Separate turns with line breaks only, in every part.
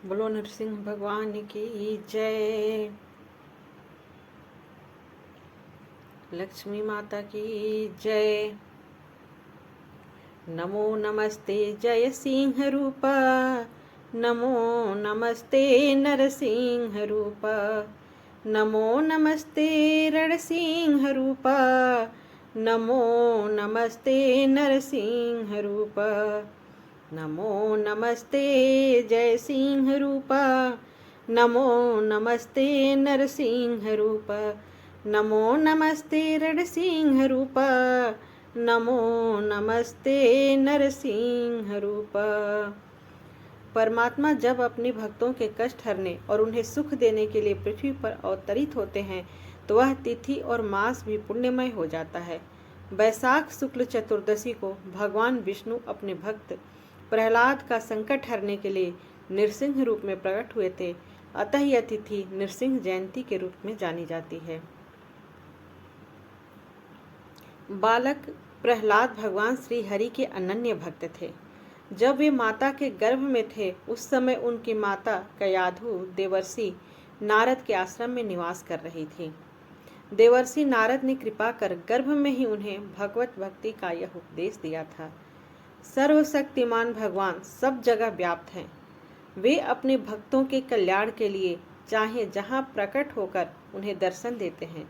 बोलो नरसिंह भगवान की जय। लक्ष्मी माता की जय। नमो नमस्ते जय सिंह रूपा, नमो नमस्ते नरसिंह रूपा, नमो नमस्ते रणसिंह रूपा, नमो नमस्ते नरसिंह रूपा, नमो नमस्ते जय सिंह रूपा, नमो नमस्ते नरसिंह रूपा, नमो नमस्ते रणसिंह रूपा, नमो नमस्ते नरसिंह रूपा। परमात्मा जब अपने भक्तों के कष्ट हरने और उन्हें सुख देने के लिए पृथ्वी पर अवतरित होते हैं तो वह तिथि और मास भी पुण्यमय हो जाता है। वैशाख शुक्ल चतुर्दशी को भगवान विष्णु अपने भक्त प्रहलाद का संकट हरने के लिए नृसिंह रूप में प्रकट हुए थे, अतः यह तिथि नृसिंह जयंती के रूप में जानी जाती है। बालक प्रहलाद भगवान श्री हरि के अनन्य भक्त थे। जब वे माता के गर्भ में थे उस समय उनकी माता कयाधु देवर्षि नारद के आश्रम में निवास कर रही थी। देवर्षि नारद ने कृपा कर गर्भ में ही उन्हें भगवत भक्ति का यह उपदेश दिया था। सर्वशक्तिमान भगवान सब जगह व्याप्त हैं। वे अपने भक्तों के कल्याण के लिए चाहे जहाँ प्रकट होकर उन्हें दर्शन देते हैं।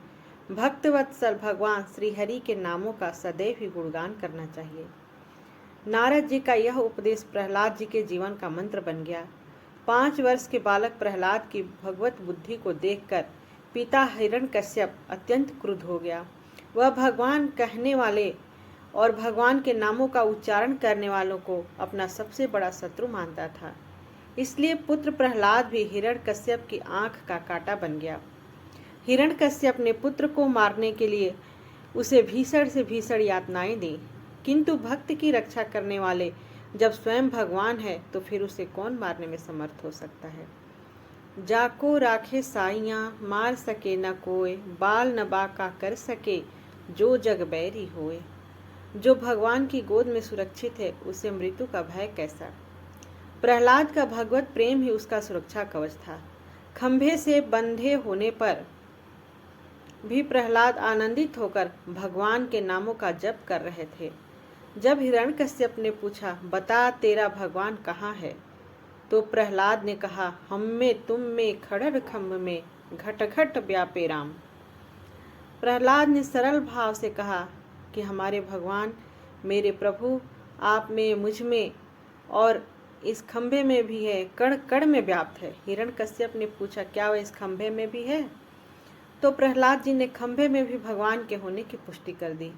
भक्तवत्सल भगवान श्री हरि के नामों का सदैव ही गुणगान करना चाहिए। नारद जी का यह उपदेश प्रहलाद जी के जीवन का मंत्र बन गया। 5 वर्ष के बालक प्रहलाद की भगवत बुद्धि को देखकर पिता हिरण्यकश्यप अत्यंत क्रुद्ध हो गया। वह भगवान कहने वाले और भगवान के नामों का उच्चारण करने वालों को अपना सबसे बड़ा शत्रु मानता था। इसलिए पुत्र प्रहलाद भी हिरण्यकश्यप की आंख का कांटा बन गया। हिरण्यकश्यप ने पुत्र को मारने के लिए उसे भीषण से भीषण यातनाएं दी, किंतु भक्त की रक्षा करने वाले जब स्वयं भगवान है तो फिर उसे कौन मारने में समर्थ हो सकता है। जाको राखे साइयां मार सके न कोय, बाल न बाका कर सके जो जग बैरी होए। जो भगवान की गोद में सुरक्षित है उसे मृत्यु का भय कैसा। प्रहलाद का भगवत प्रेम ही उसका सुरक्षा कवच था। खंभे से बंधे होने पर भी प्रहलाद आनंदित होकर भगवान के नामों का जप कर रहे थे। जब हिरण्यकश्यप ने पूछा, बता तेरा भगवान कहाँ है, तो प्रहलाद ने कहा, हम में तुम में खड़ग खम्भ में घट घट व्यापे राम। प्रहलाद ने सरल भाव से कहा कि हमारे भगवान मेरे प्रभु आप में, मुझ में और इस खंभे में भी है, कण कण में व्याप्त है। हिरण्यकश्यप ने पूछा, क्या वह इस खंभे में भी है? तो प्रहलाद जी ने खंभे में भी भगवान के होने की पुष्टि कर दी।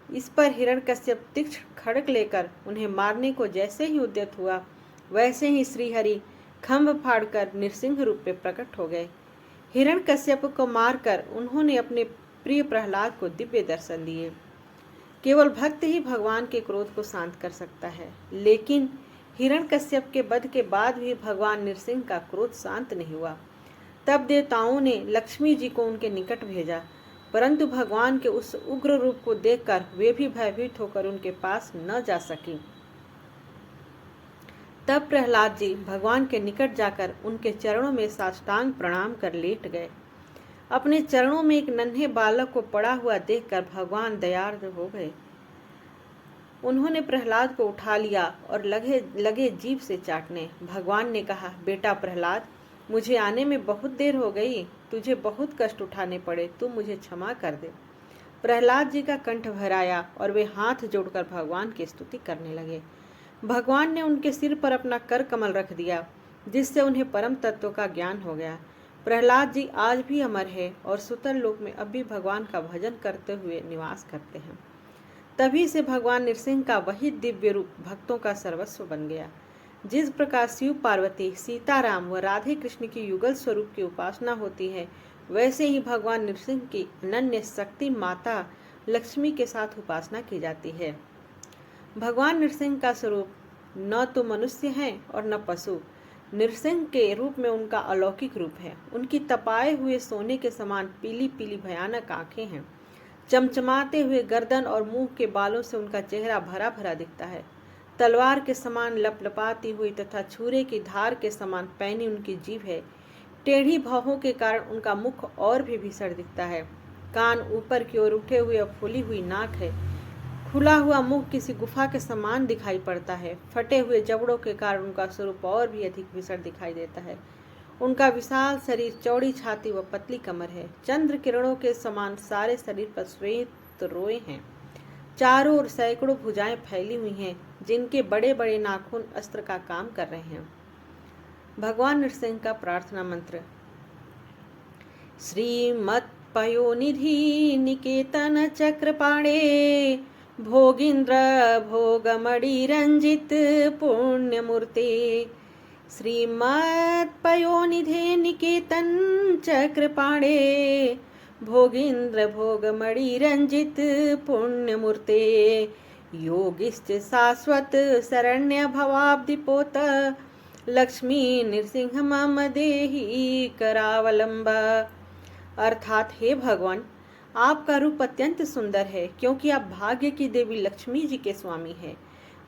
इस पर हिरण्यकश्यप तीक्ष्ण खड्ग लेकर उन्हें मारने को जैसे ही उद्यत हुआ वैसे ही श्रीहरि खंभ फाड़कर नृसिंह रूप में प्रकट हो गए। हिरण्यकश्यप को मारकर उन्होंने अपने प्रिय प्रहलाद को दिव्य दर्शन दिए। केवल भक्त ही भगवान के क्रोध को शांत कर सकता है, लेकिन हिरण्यकश्यप के वध के बाद भी भगवान नृसिंह का क्रोध शांत नहीं हुआ। तब देवताओं ने लक्ष्मी जी को उनके निकट भेजा, परंतु भगवान के उस उग्र रूप को देखकर वे भी भयभीत होकर उनके पास न जा सकी। तब प्रहलाद जी भगवान के निकट जाकर उनके चरणों में साष्टांग प्रणाम कर लेट गए। अपने चरणों में एक नन्हे बालक को पड़ा हुआ देखकर भगवान दयार्द हो गए। उन्होंने प्रहलाद को उठा लिया और लगे जीभ से चाटने। भगवान ने कहा, बेटा प्रहलाद, मुझे आने में बहुत देर हो गई, तुझे बहुत कष्ट उठाने पड़े, तू मुझे क्षमा कर दे। प्रहलाद जी का कंठ भर आया और वे हाथ जोड़कर भगवान की स्तुति करने लगे। भगवान ने उनके सिर पर अपना कर कमल रख दिया, जिससे उन्हें परम तत्व का ज्ञान हो गया। प्रहलाद जी आज भी अमर है और सुतल लोक में अब भी भगवान का भजन करते हुए निवास करते हैं। तभी से भगवान नृसिंह का वही दिव्य रूप भक्तों का सर्वस्व बन गया। जिस प्रकार शिव पार्वती, सीताराम व राधे कृष्ण की युगल स्वरूप की उपासना होती है, वैसे ही भगवान नृसिंह की अनन्य शक्ति माता लक्ष्मी के साथ उपासना की जाती है। भगवान नृसिंह का स्वरूप न तो मनुष्य है और न पशु। नृसिंह के रूप में उनका अलौकिक रूप है। उनकी तपाए हुए सोने के समान पीली पीली भयानक आंखें हैं। चमचमाते हुए गर्दन और मुंह के बालों से उनका चेहरा भरा भरा दिखता है। तलवार के समान लपलपाती हुई तथा छुरे की धार के समान पैनी उनकी जीभ है। टेढ़ी भौहों के कारण उनका मुख और भी भीषण दिखता है। कान ऊपर की ओर उठे हुए और फूली हुई नाक है। खुला हुआ मुंह किसी गुफा के समान दिखाई पड़ता है। फटे हुए जबड़ों के कारण उनका स्वरूप और भी अधिक भीषण दिखाई देता है। उनका विशाल शरीर, चौड़ी छाती व पतली कमर है। चंद्र किरणों के समान सारे शरीर पर श्वेत रोए हैं। चारों ओर सैकड़ों भुजाएं फैली हुई हैं, जिनके बड़े बड़े नाखून अस्त्र का काम कर रहे हैं। भगवान नृसिंह का प्रार्थना मंत्र। श्रीमत्पयोनिधि निकेतन चक्रपाणे भोगींद्र भोगमणि रंजित पुण्यमूर्ते। श्रीमत्पयोनिधे निकेतन चक्रपाणे भोगींद्र भोगमणि रंजित पुण्यमूर्ते। योगिश्च शाश्वत शरण्य भवाब्धिपोत लक्ष्मी नृसिंह मम देहि करावलंब। अर्थात हे भगवान, आपका रूप अत्यंत सुंदर है, क्योंकि आप भाग्य की देवी लक्ष्मी जी के स्वामी हैं।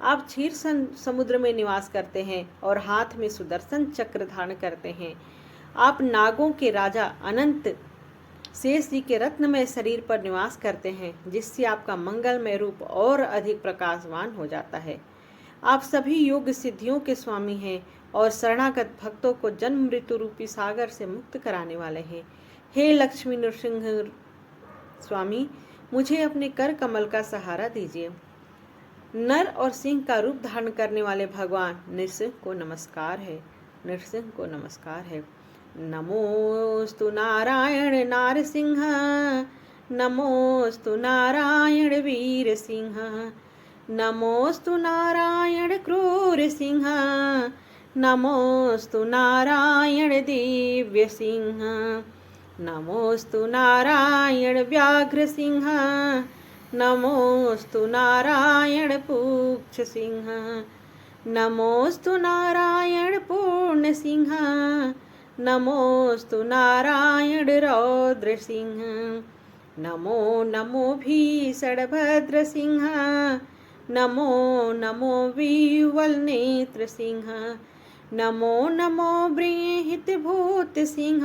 आप क्षीर समुद्र में निवास करते हैं और हाथ में सुदर्शन चक्र धारण करते हैं। आप नागों के राजा अनंत शेष जी के रत्नमय शरीर पर निवास करते हैं, जिससे आपका मंगलमय रूप और अधिक प्रकाशवान हो जाता है। आप सभी योग सिद्धियों के स्वामी हैं और शरणागत भक्तों को जन्म मृत्यु रूपी सागर से मुक्त कराने वाले हैं। हे लक्ष्मी नृसिंह स्वामी, मुझे अपने कर कमल का सहारा दीजिए। नर और सिंह का रूप धारण करने वाले भगवान नृसिंह को नमस्कार है। नृसिंह को नमस्कार है। नमोस्तु नारायण नारसिंह, नमोस्तु नारायण वीर सिंह, नमोस्तु नारायण क्रूर सिंह, नमोस्तु नारायण दिव्य सिंह, नमोस्तु नारायण व्याघ्र सिंह, नमोस्तु नारायण पुच्छ सिंह, नमोस्तु नारायण पूर्ण सिंह, नमोस्तु नारायण रौद्र सिंह, नमो नमो भीषण भद्र सिंह, नमो नमो विह्वल नेत्र सिंह, नमो नमो बृंहित भूत सिंह,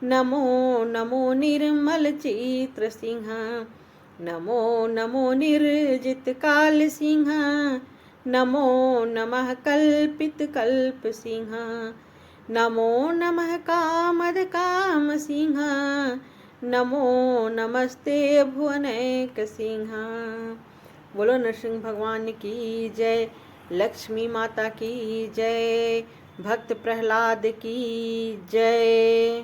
नमो नमो निर्मल चित्र सिंह, नमो नमो निर्जित काल सिंह, नमो नमः कल्पित कल्प सिंह, नमो नमः कामद काम सिंह, नमो नमस्ते भुवनैक सिंह। बोलो नरसिंह भगवान की जय, लक्ष्मी माता की जय, भक्त प्रहलाद की जय।